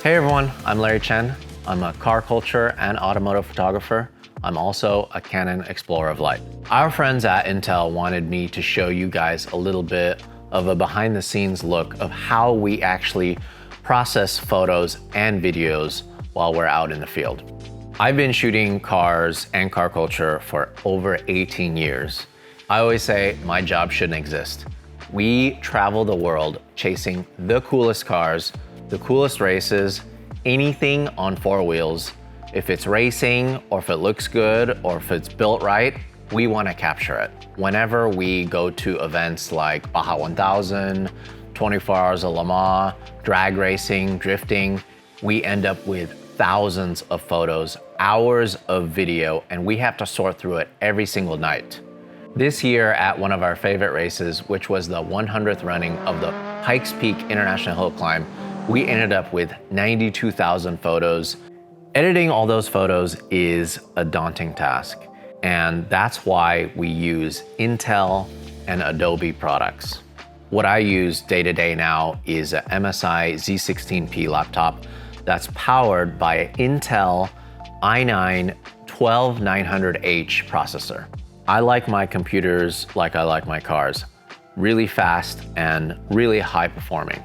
Hey everyone, I'm Larry Chen. I'm a car culture and automotive photographer. I'm also a Canon Explorer of Light. Our friends at Intel wanted me to show you guys a little bit of a behind the scenes look of how we actually process photos and videos while we're out in the field. I've been shooting cars and car culture for over 18 years. I always say my job shouldn't exist. We travel the world chasing the coolest cars, the coolest races, anything on four wheels. If it's racing, or if it looks good, or if it's built right, we want to capture it. Whenever we go to events like Baja 1000, 24 Hours of Le Mans, drag racing, drifting, we end up with thousands of photos, hours of video, and we have to sort through it every single night. This year at one of our favorite races, which was the 100th running of the Pikes Peak International Hill Climb, we ended up with 92,000 photos. Editing all those photos is a daunting task, and that's why we use Intel and Adobe products. What I use day to day now is a MSI Z16P laptop that's powered by an Intel i9 12900H processor. I like my computers like I like my cars, really fast and really high performing.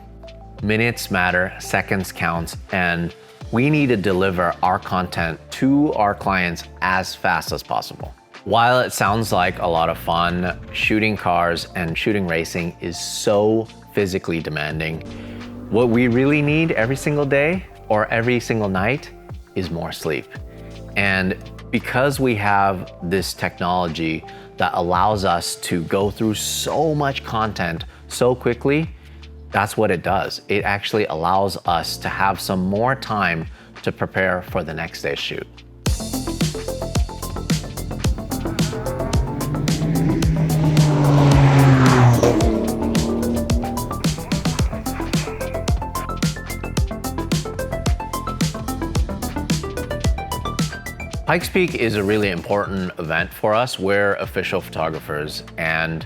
Minutes matter, seconds count, and we need to deliver our content to our clients as fast as possible. While it sounds like a lot of fun, shooting cars and shooting racing is so physically demanding. What we really need every single day or every single night is more sleep. And because we have this technology that allows us to go through so much content so quickly, that's what it does. It actually allows us to have some more time to prepare for the next day's shoot. Pikes Peak is a really important event for us. We're official photographers, and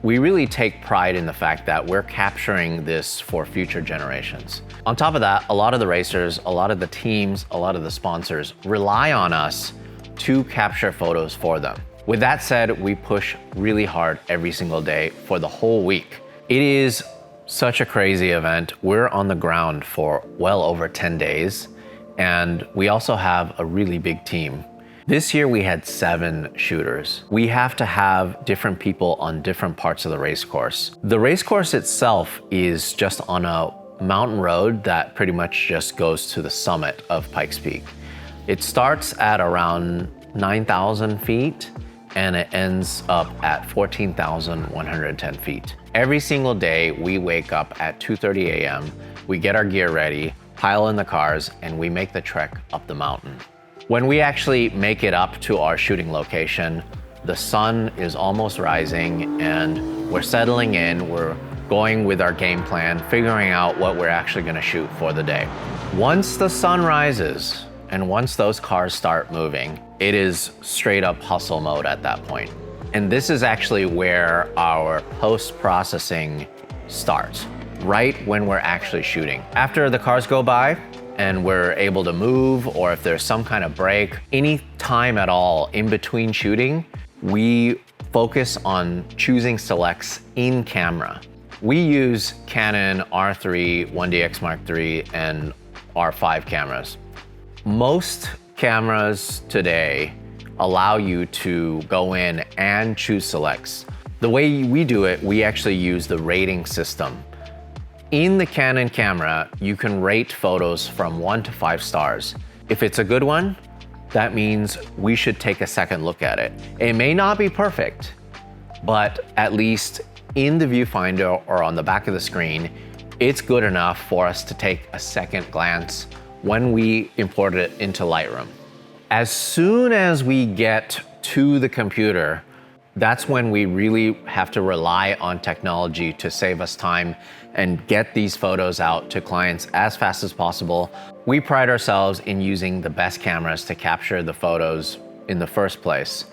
we really take pride in the fact that we're capturing this for future generations. On top of that, a lot of the racers, a lot of the teams, a lot of the sponsors rely on us to capture photos for them. With that said, we push really hard every single day for the whole week. It is such a crazy event. We're on the ground for well over 10 days, and we also have a really big team. This year we had 7 shooters. We have to have different people on different parts of the race course. The race course itself is just on a mountain road that pretty much just goes to the summit of Pikes Peak. It starts at around 9,000 feet and it ends up at 14,110 feet. Every single day we wake up at 2:30 a.m., we get our gear ready, pile in the cars, and we make the trek up the mountain. When we actually make it up to our shooting location, the sun is almost rising and we're settling in, we're going with our game plan, figuring out what we're actually gonna shoot for the day. Once the sun rises and once those cars start moving, it is straight up hustle mode at that point. And this is actually where our post-processing starts, right when we're actually shooting. After the cars go by, and we're able to move, or if there's some kind of break, any time at all in between shooting, we focus on choosing selects in camera. We use Canon R3, 1DX Mark III, and R5 cameras. Most cameras today allow you to go in and choose selects. The way we do it, we actually use the rating system. In the Canon camera, you can rate photos from 1 to 5 stars. If it's a good one, that means we should take a second look at it. It may not be perfect, but at least in the viewfinder or on the back of the screen, it's good enough for us to take a second glance when we import it into Lightroom. As soon as we get to the computer, that's when we really have to rely on technology to save us time and get these photos out to clients as fast as possible. We pride ourselves in using the best cameras to capture the photos in the first place.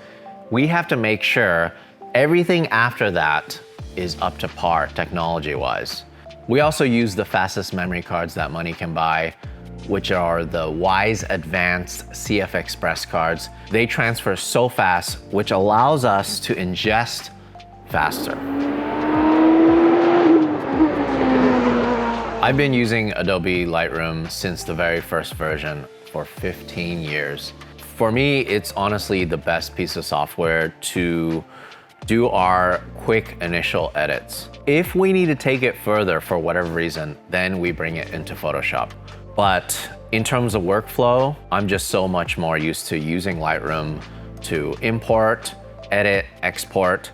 We have to make sure everything after that is up to par technology-wise. We also use the fastest memory cards that money can buy. which are the Wise Advanced CF Express cards. They transfer so fast, which allows us to ingest faster. I've been using Adobe Lightroom since the very first version for 15 years. For me, it's honestly the best piece of software to do our quick initial edits. If we need to take it further for whatever reason, then we bring it into Photoshop. But in terms of workflow, I'm just so much more used to using Lightroom to import, edit, export.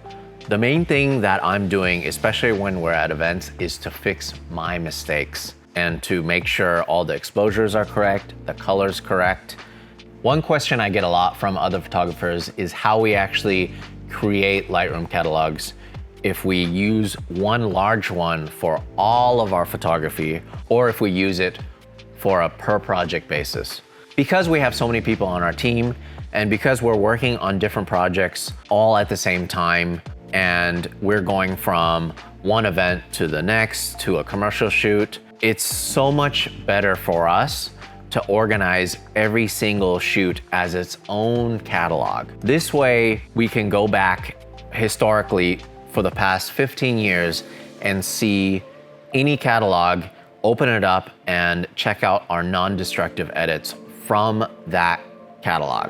The main thing that I'm doing, especially when we're at events, is to fix my mistakes and to make sure all the exposures are correct, the color's correct. One question I get a lot from other photographers is how we actually create Lightroom catalogs if we use one large one for all of our photography, or if we use it for a per project basis. Because we have so many people on our team, and because we're working on different projects all at the same time, and we're going from one event to the next to a commercial shoot, it's so much better for us to organize every single shoot as its own catalog. This way, we can go back historically for the past 15 years and see any catalog, open it up, and check out our non-destructive edits from that catalog.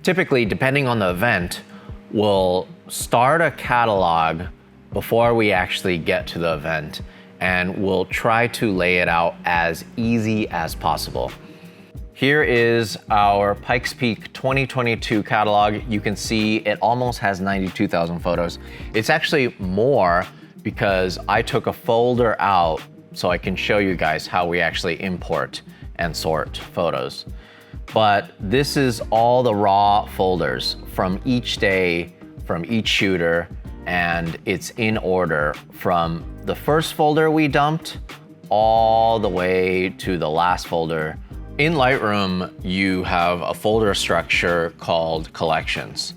Typically, depending on the event, we'll start a catalog before we actually get to the event, and we'll try to lay it out as easy as possible. Here is our Pikes Peak 2022 catalog. You can see it almost has 92,000 photos. It's actually more because I took a folder out so I can show you guys how we actually import and sort photos. But this is all the raw folders from each day, from each shooter, and it's in order from the first folder we dumped all the way to the last folder. In Lightroom, you have a folder structure called collections,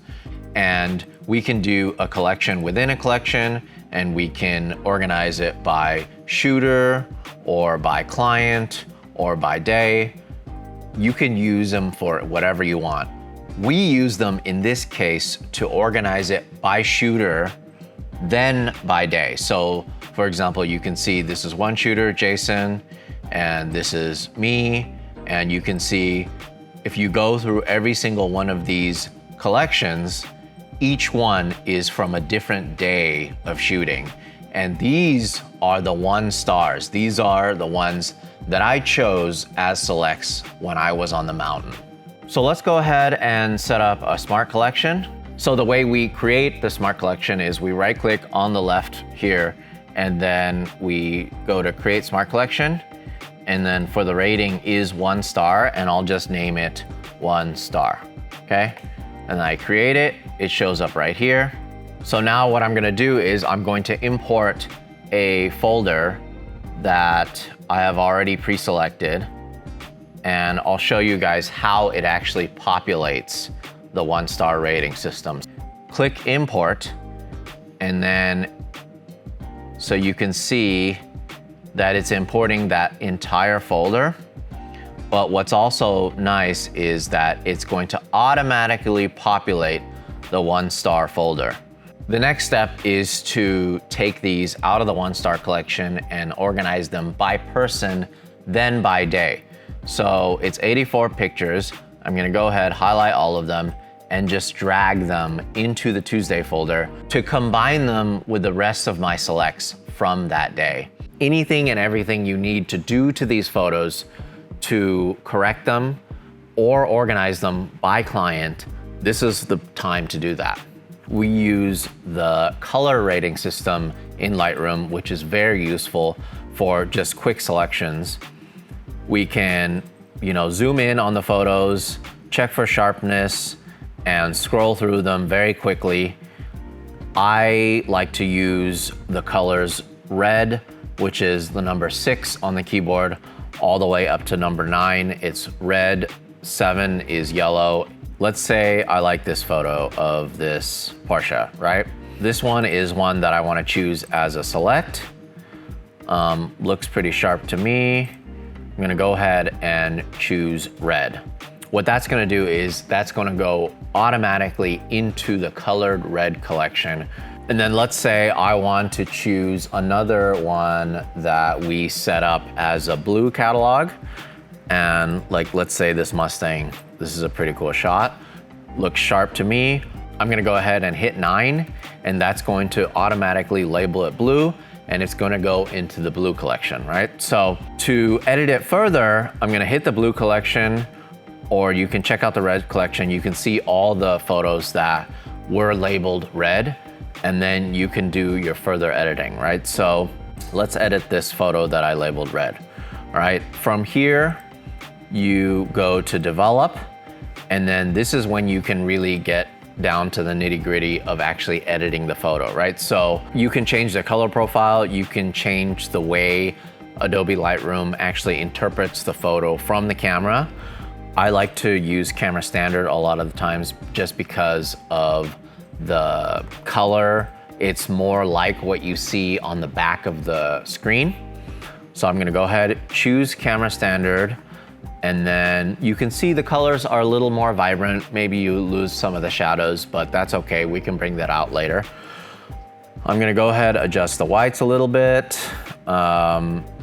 and we can do a collection within a collection, and we can organize it by shooter or by client or by day. You can use them for whatever you want. We use them in this case to organize it by shooter, then by day. So for example, you can see this is one shooter, Jason, and this is me. And you can see if you go through every single one of these collections, each one is from a different day of shooting. And these are the 1 stars. These are the ones that I chose as selects when I was on the mountain. So let's go ahead and set up a smart collection. So the way we create the smart collection is we right click on the left here, and then we go to create smart collection. And then for the rating is 1 star, and I'll just name it 1 star, okay? And I create it, it shows up right here. So now what I'm gonna do is I'm going to import a folder that I have already pre-selected, and I'll show you guys how it actually populates the 1 star rating system. Click import, and then so you can see that it's importing that entire folder. But what's also nice is that it's going to automatically populate the 1 star folder. The next step is to take these out of the 1 star collection and organize them by person, then by day. So it's 84 pictures. I'm gonna go ahead, highlight all of them, and just drag them into the Tuesday folder to combine them with the rest of my selects from that day. Anything and everything you need to do to these photos to correct them or organize them by client, this is the time to do that. We use the color rating system in Lightroom, which is very useful for just quick selections. We can, zoom in on the photos, check for sharpness, and scroll through them very quickly. I like to use the colors red, which is the number 6 on the keyboard, all the way up to number 9. It's red, 7 is yellow. Let's say I like this photo of this Porsche, right? this one is one that I want to choose as a select. Looks pretty sharp to me. I'm gonna go ahead and choose red. What that's gonna do is that's gonna go automatically into the colored red collection. And then let's say I want to choose another one that we set up as a blue catalog. And like, let's say this Mustang, this is a pretty cool shot. Looks sharp to me. I'm gonna go ahead and hit 9, and that's going to automatically label it blue, and it's gonna go into the blue collection, right? So to edit it further, I'm gonna hit the blue collection, or you can check out the red collection. You can see all the photos that were labeled red, and then you can do your further editing, right? So let's edit this photo that I labeled red, all right? From here, you go to develop, and then this is when you can really get down to the nitty-gritty of actually editing the photo, right? So you can change the color profile, you can change the way Adobe Lightroom actually interprets the photo from the camera. I like to use camera standard a lot of the times just because of the color. It's more like what you see on the back of the screen. So I'm gonna go ahead, choose camera standard, and then you can see the colors are a little more vibrant. Maybe you lose some of the shadows, but that's okay. We can bring that out later. I'm gonna go ahead, adjust the whites a little bit.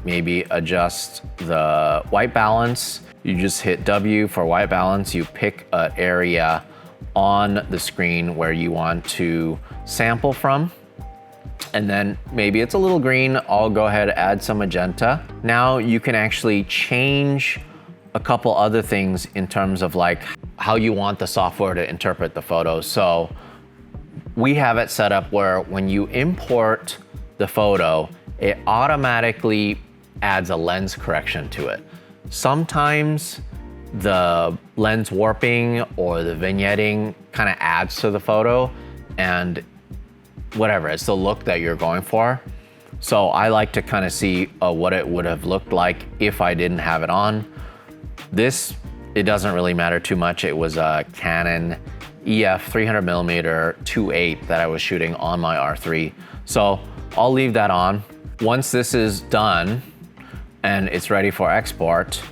Maybe adjust the white balance. You just hit W for white balance. You pick an area on the screen where you want to sample from. And then maybe it's a little green. I'll go ahead, add some magenta. Now you can actually change a couple other things in terms of like how you want the software to interpret the photo. So we have it set up where when you import the photo, it automatically adds a lens correction to it. Sometimes the lens warping or the vignetting kind of adds to the photo, and whatever, it's the look that you're going for. So I like to kind of see what it would have looked like if I didn't have it on. This, it doesn't really matter too much. It was a Canon EF 300mm 2.8 that I was shooting on my R3. So I'll leave that on. Once this is done and it's ready for export,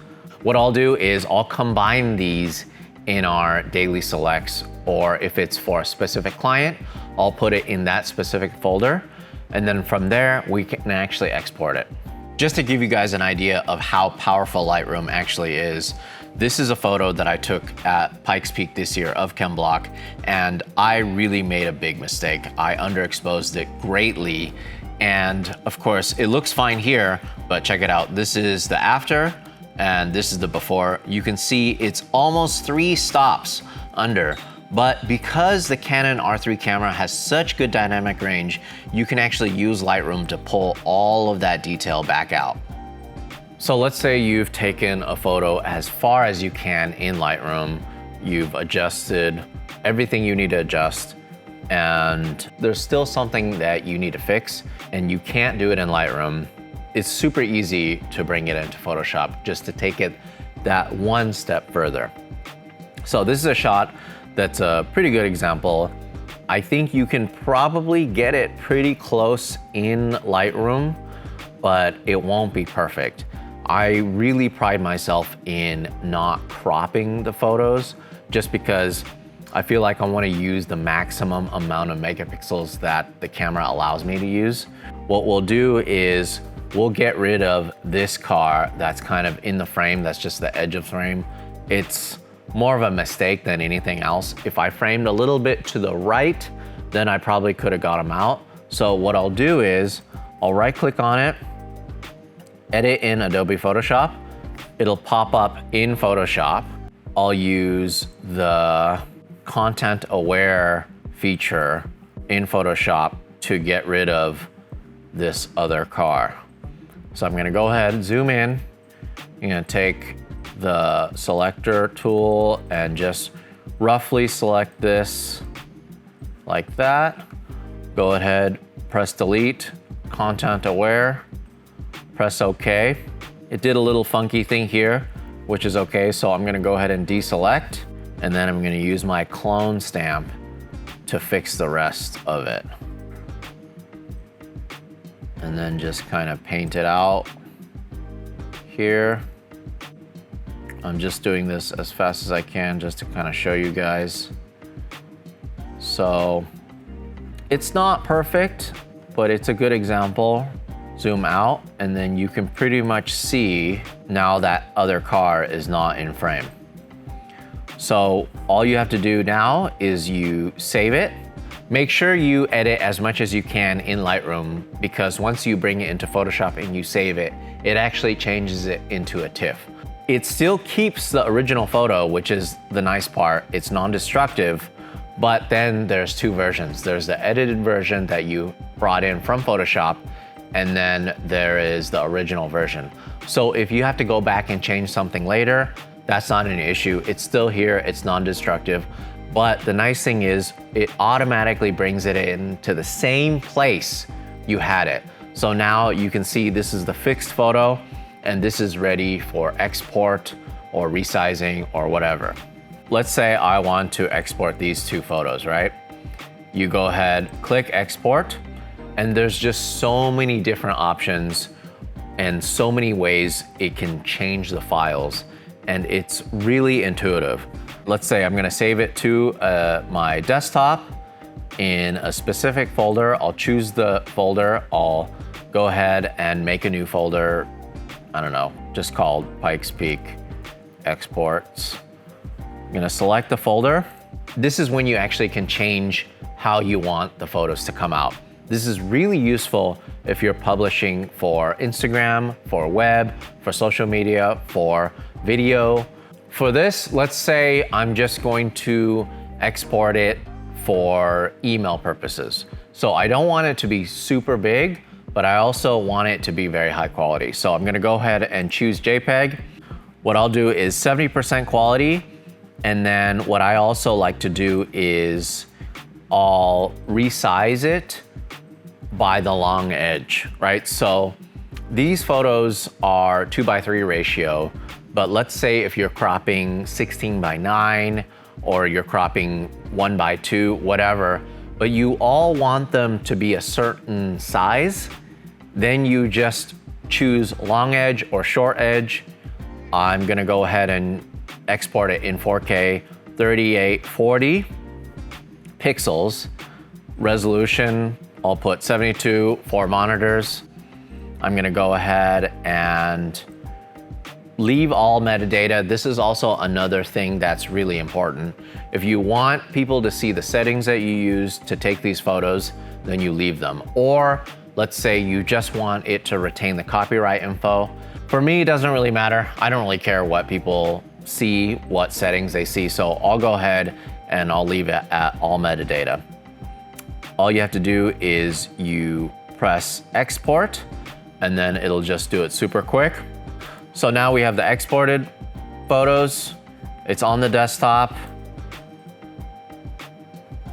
what I'll do is I'll combine these in our daily selects, or if it's for a specific client, I'll put it in that specific folder. And then from there, we can actually export it. Just to give you guys an idea of how powerful Lightroom actually is, this is a photo that I took at Pikes Peak this year of ChemBlock, and I really made a big mistake. I underexposed it greatly, and of course, it looks fine here, but check it out. This is the after, and this is the before. You can see it's almost 3 stops under. But because the Canon R3 camera has such good dynamic range, you can actually use Lightroom to pull all of that detail back out. So let's say you've taken a photo as far as you can in Lightroom, you've adjusted everything you need to adjust, and there's still something that you need to fix, and you can't do it in Lightroom. It's super easy to bring it into Photoshop, just to take it that one step further. So this is a shot that's a pretty good example. I think you can probably get it pretty close in Lightroom, but it won't be perfect. I really pride myself in not cropping the photos just because I feel like I want to use the maximum amount of megapixels that the camera allows me to use. What we'll do is we'll get rid of this car that's kind of in the frame, that's just the edge of frame. It's more of a mistake than anything else. If I framed a little bit to the right, then I probably could have got them out. So what I'll do is I'll right click on it, edit in Adobe Photoshop. It'll pop up in Photoshop. I'll use the content aware feature in Photoshop to get rid of this other car. So I'm gonna go ahead and zoom in. I'm gonna take the selector tool and just roughly select this like that. Go ahead, press delete, content aware, press OK. It did a little funky thing here, which is okay. So I'm gonna go ahead and deselect, and then I'm gonna use my clone stamp to fix the rest of it. and then just kind of paint it out here. I'm just doing this as fast as I can just to kind of show you guys. So it's not perfect, but it's a good example. Zoom out, and then you can pretty much see now that other car is not in frame. So all you have to do now is you save it. Make sure you edit as much as you can in Lightroom, because once you bring it into Photoshop and you save it, it actually changes it into a TIFF. It still keeps the original photo, which is the nice part. It's non-destructive, but then there's two versions. There's the edited version that you brought in from Photoshop, and then there is the original version. So if you have to go back and change something later, that's not an issue. It's still here, it's non-destructive. But the nice thing is it automatically brings it into the same place you had it. So now you can see this is the fixed photo, and this is ready for export or resizing or whatever. Let's say I want to export these two photos, right? You go ahead, click export, and there's just so many different options and so many ways it can change the files, and it's really intuitive. Let's say I'm gonna save it to my desktop in a specific folder. I'll choose the folder. I'll go ahead and make a new folder, I don't know, just called Pikes Peak Exports. I'm gonna select the folder. This is when you actually can change how you want the photos to come out. This is really useful if you're publishing for Instagram, for web, for social media, for video. For this, let's say I'm just going to export it for email purposes. So I don't want it to be super big, but I also want it to be very high quality. So I'm gonna go ahead and choose JPEG. What I'll do is 70% quality. And then what I also like to do is I'll resize it by the long edge, right? So these photos are 2:3 ratio, but let's say if you're cropping 16:9 or you're cropping 1:2, whatever, but you all want them to be a certain size, then you just choose long edge or short edge. I'm gonna go ahead and export it in 4K, 3840 pixels, resolution, I'll put 72 for monitors. I'm gonna go ahead and leave all metadata. This is also another thing that's really important. If you want people to see the settings that you use to take these photos, then you leave them. Or let's say you just want it to retain the copyright info. For me, it doesn't really matter. I don't really care what people see, what settings they see. So I'll go ahead and I'll leave it at all metadata. All you have to do is you press export, and then it'll just do it super quick. So now we have the exported photos. It's on the desktop.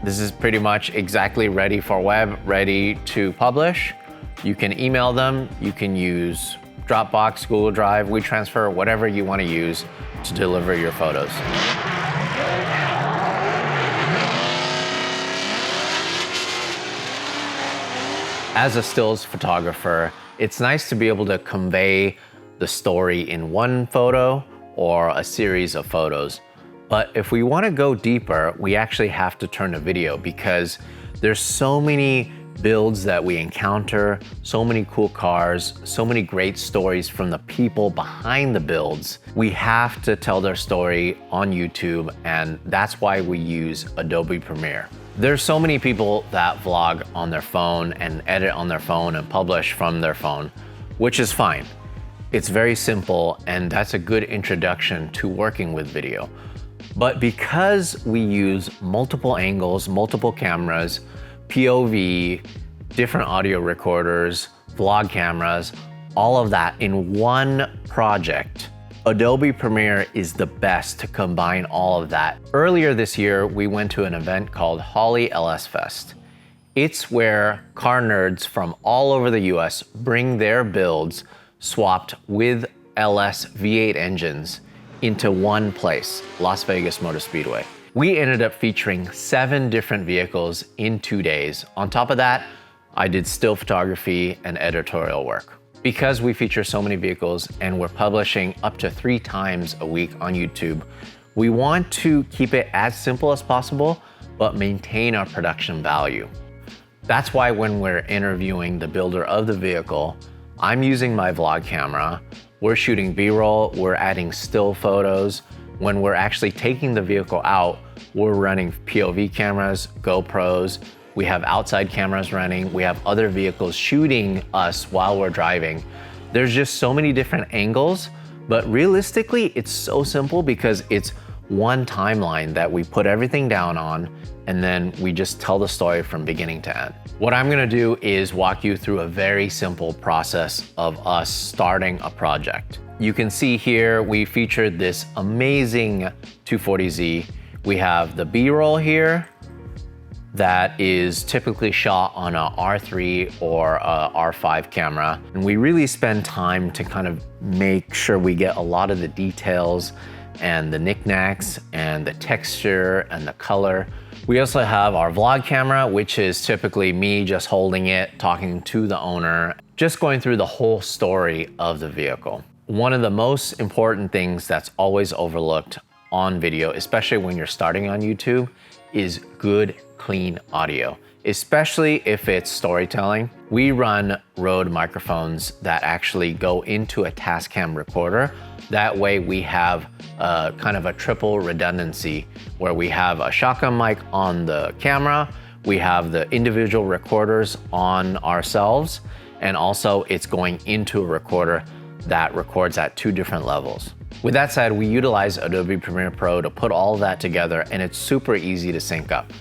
This is pretty much exactly ready for web, ready to publish. You can email them. You can use Dropbox, Google Drive, WeTransfer, whatever you want to use to deliver your photos. As a stills photographer, it's nice to be able to convey the story in one photo or a series of photos. But if we want to go deeper, we actually have to turn to video, because there's so many builds that we encounter, so many cool cars, so many great stories from the people behind the builds. We have to tell their story on YouTube, and that's why we use Adobe Premiere. There's so many people that vlog on their phone and edit on their phone and publish from their phone, which is fine. It's very simple, and that's a good introduction to working with video. But because we use multiple angles, multiple cameras, POV, different audio recorders, vlog cameras, all of that in one project, Adobe Premiere is the best to combine all of that. Earlier this year, we went to an event called Holly LS Fest. It's where car nerds from all over the US bring their builds swapped with LS V8 engines into one place, Las Vegas Motor Speedway. We ended up featuring 7 different vehicles in 2 days. On top of that, I did still photography and editorial work. Because we feature so many vehicles and we're publishing up to 3 times a week on YouTube, we want to keep it as simple as possible, but maintain our production value. That's why when we're interviewing the builder of the vehicle, I'm using my vlog camera, we're shooting B-roll, we're adding still photos. When we're actually taking the vehicle out, we're running POV cameras, GoPros, we have outside cameras running, we have other vehicles shooting us while we're driving. There's just so many different angles, but realistically, it's so simple because it's one timeline that we put everything down on, and then we just tell the story from beginning to end. What I'm gonna do is walk you through a very simple process of us starting a project. You can see here, we featured this amazing 240Z. We have the B-roll here that is typically shot on a R3 or a R5 camera. And we really spend time to kind of make sure we get a lot of the details and the knickknacks and the texture and the color. We also have our vlog camera, which is typically me just holding it, talking to the owner, just going through the whole story of the vehicle. One of the most important things that's always overlooked on video, especially when you're starting on YouTube, is good, clean audio, especially if it's storytelling. We run Rode microphones that actually go into a Tascam recorder. That way we have kind of a triple redundancy where we have a shotgun mic on the camera, we have the individual recorders on ourselves, and also it's going into a recorder that records at 2 different levels. With that said, we utilize Adobe Premiere Pro to put all of that together, and it's super easy to sync up.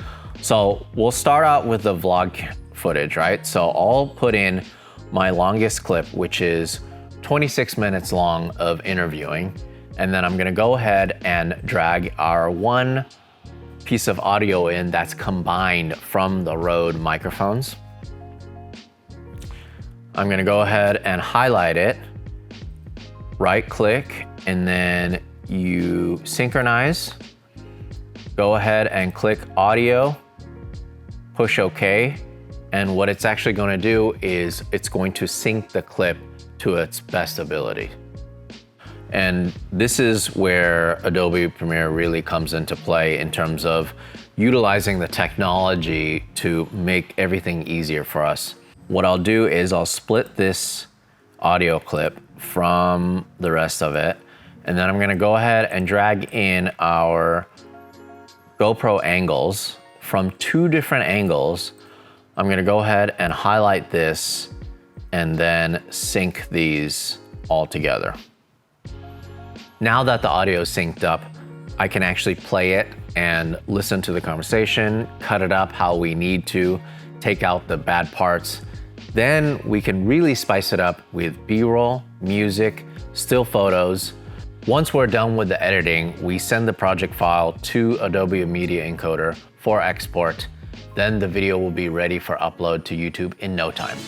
So we'll start out with the vlog footage, right? So I'll put in my longest clip, which is 26 minutes long of interviewing. And then I'm gonna go ahead and drag our one piece of audio in that's combined from the Rode microphones. I'm gonna go ahead and highlight it, right click, and then you synchronize. Go ahead and click audio, push OK. And what it's actually gonna do is it's going to sync the clip to its best ability. And this is where Adobe Premiere really comes into play in terms of utilizing the technology to make everything easier for us. What I'll do is I'll split this audio clip from the rest of it, and then I'm gonna go ahead and drag in our GoPro angles from 2 different angles. I'm gonna go ahead and highlight this and then sync these all together. Now that the audio is synced up, I can actually play it and listen to the conversation, cut it up how we need to, take out the bad parts. Then we can really spice it up with B-roll, music, still photos. Once we're done with the editing, we send the project file to Adobe Media Encoder for export. Then the video will be ready for upload to YouTube in no time.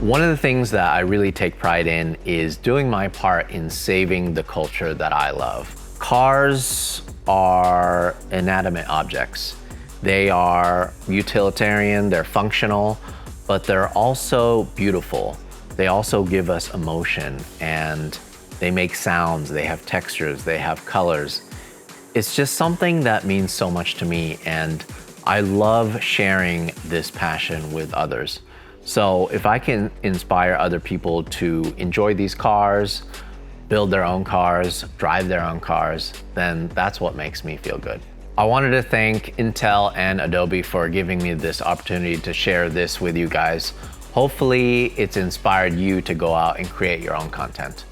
One of the things that I really take pride in is doing my part in saving the culture that I love. Cars are inanimate objects. They are utilitarian, they're functional, but they're also beautiful. They also give us emotion, and they make sounds, they have textures, they have colors. It's just something that means so much to me, and I love sharing this passion with others. So if I can inspire other people to enjoy these cars, build their own cars, drive their own cars, then that's what makes me feel good. I wanted to thank Intel and Adobe for giving me this opportunity to share this with you guys. Hopefully it's inspired you to go out and create your own content.